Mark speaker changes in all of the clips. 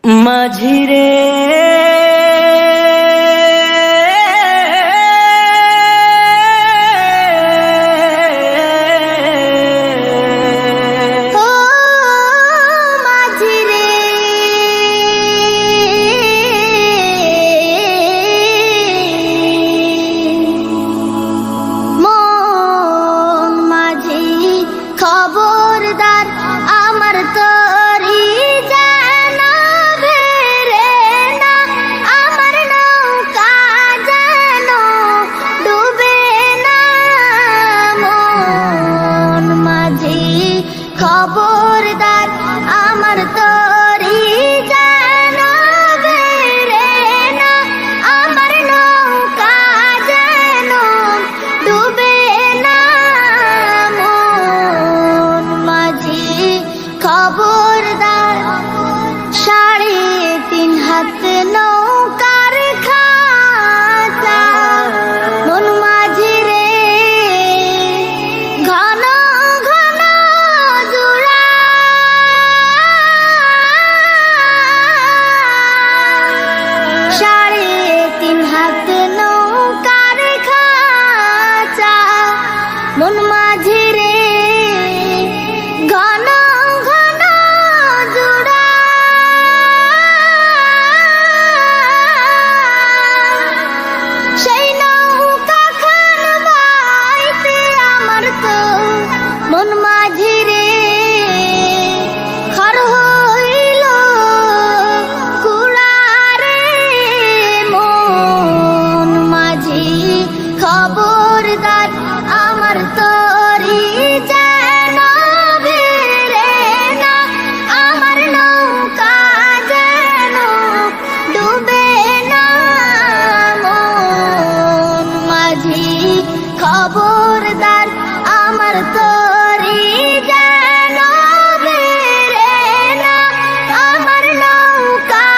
Speaker 1: মাঝিরে
Speaker 2: খবরদার আমার তরি যেন বেরে না, আমার নৌকা যেন ডুবে না। মন মাঝি খবরদার আমার তরি যেন বেরে না, আমার নৌকা যেন ডুবে না। খবরদার 3.5 হাত নৌকার খাঁচা, মন মাঝি রে ঘন ঘন জোড়া। 3.5 হাত নৌকার খাঁচা, মন মাঝি রে ঘন ঘন জোড়া। সেই নৌকা খান বাইতে আমার তো মন মাঝি রে খর হইল কুড়া রে। মন মাঝি খবরদার আমার তরি যেন বেরে না, আমার নৌকা যেন ডুবে না। মন মাঝি খবরদার আমার তরি যেন বেরে না, আমার নৌকা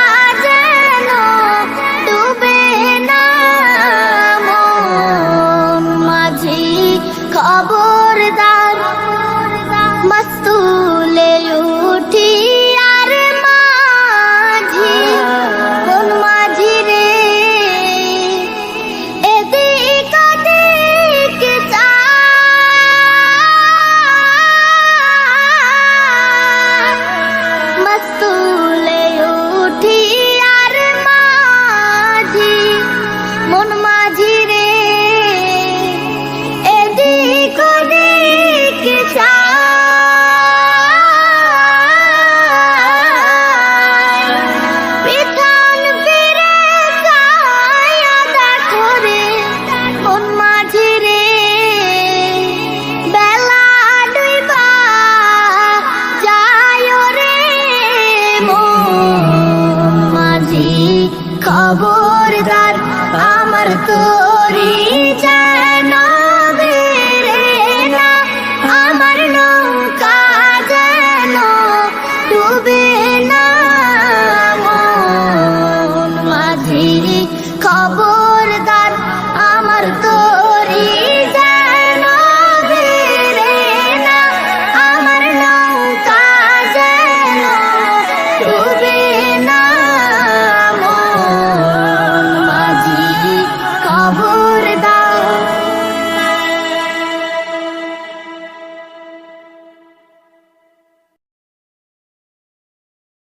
Speaker 2: যেন ডুবে না। মন মাঝি খবরদার মস্তুলে উঠি আর মাঝি, মন মাঝি রে এদিক ওদিক চায়। মস্তুলে উঠি আর মাঝি, মন মাঝি রে এদিক ওদিক চায়। পিছন ফিরে চায়া দেখো রে মন মাঝি রে বেলা ডুইবা যায় রে। মন মাঝি খবরদার আমার তরি